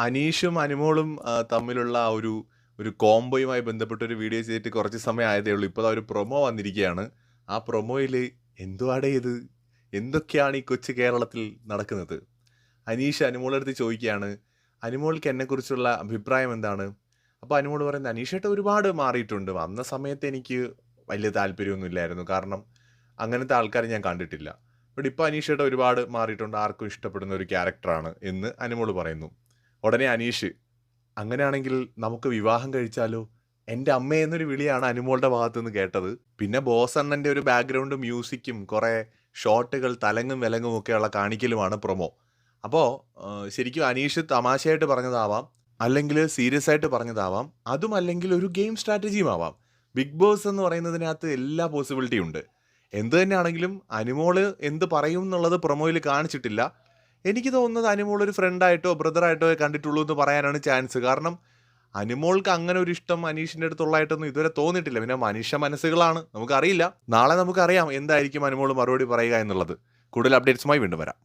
അനീഷും അനുമോളും തമ്മിലുള്ള ആ ഒരു കോംബോയുമായി ബന്ധപ്പെട്ട ഒരു വീഡിയോ ചെയ്തിട്ട് കുറച്ച് സമയം ആയതേ ഉള്ളൂ. ഇപ്പോൾ ദാ ഒരു പ്രൊമോ വന്നിരിക്കുകയാണ്. ആ പ്രൊമോയിൽ എന്തുവാടേ ഇത്? എന്തൊക്കെയാണ് ഈ കൊച്ചു കേരളത്തിൽ നടക്കുന്നത്? അനീഷ് അനുമോളടുത്ത് ചോദിക്കുകയാണ്, അനുമോൾക്ക് എന്നെക്കുറിച്ചുള്ള അഭിപ്രായം എന്താണ്? അപ്പോൾ അനുമോൾ പറയുന്നത്, അനീഷേട്ടൻ ഒരുപാട് മാറിയിട്ടുണ്ട്. വന്ന സമയത്ത് എനിക്ക് വലിയ താല്പര്യമൊന്നും ഇല്ലായിരുന്നു. കാരണം അങ്ങനത്തെ ആൾക്കാരെ ഞാൻ കണ്ടിട്ടില്ല. ബട്ട് ഇപ്പോൾ അനീഷേട്ടൻ ഒരുപാട് മാറിയിട്ടുണ്ട്. ആർക്കും ഇഷ്ടപ്പെടുന്ന ഒരു ക്യാരക്ടറാണ് എന്ന് അനുമോൾ പറയുന്നു. ഉടനെ അനീഷ്, അങ്ങനെയാണെങ്കിൽ നമുക്ക് വിവാഹം കഴിച്ചാലോ? എൻ്റെ അമ്മ എന്നൊരു വിളിയാണ് അനുമോളുടെ ഭാഗത്തു നിന്ന് കേട്ടത്. പിന്നെ ബോസ് അണ്ണൻ്റെ ഒരു ബാക്ക്ഗ്രൗണ്ട് മ്യൂസിക്കും കുറേ ഷോട്ടുകൾ തലങ്ങും വിലങ്ങും ഒക്കെയുള്ള കാണിക്കലുമാണ് പ്രൊമോ. അപ്പോൾ ശരിക്കും അനീഷ് തമാശയായിട്ട് പറഞ്ഞതാവാം, അല്ലെങ്കിൽ സീരിയസ് ആയിട്ട് പറഞ്ഞതാവാം, അതും അല്ലെങ്കിൽ ഒരു ഗെയിം സ്ട്രാറ്റജിയും ആവാം. ബിഗ് ബോസ് എന്ന് പറയുന്നതിനകത്ത് എല്ലാ പോസിബിലിറ്റിയും ഉണ്ട്. എന്ത് തന്നെയാണെങ്കിലും അനുമോള് എന്ത് പറയും എന്നുള്ളത് പ്രൊമോയിൽ കാണിച്ചിട്ടില്ല. എനിക്ക് തോന്നുന്നത് അനുമോൾ ഒരു ഫ്രണ്ടായിട്ടോ ബ്രദറായിട്ടോ കണ്ടിട്ടുള്ളൂ എന്ന് പറയാനാണ് ചാൻസ്. കാരണം അനുമോൾക്ക് അങ്ങനെ ഒരു ഇഷ്ടം അനീഷിൻ്റെ അടുത്തുള്ളതായിട്ടൊന്നും ഇതുവരെ തോന്നിയിട്ടില്ല. പിന്നെ മനുഷ്യ മനസ്സുകളാണ്, നമുക്കറിയില്ല. നാളെ നമുക്കറിയാം എന്തായിരിക്കും അനുമോൾ മറുപടി പറയുക എന്നുള്ളത്. കൂടുതൽ അപ്ഡേറ്റ്സുമായി വീണ്ടും വരാം.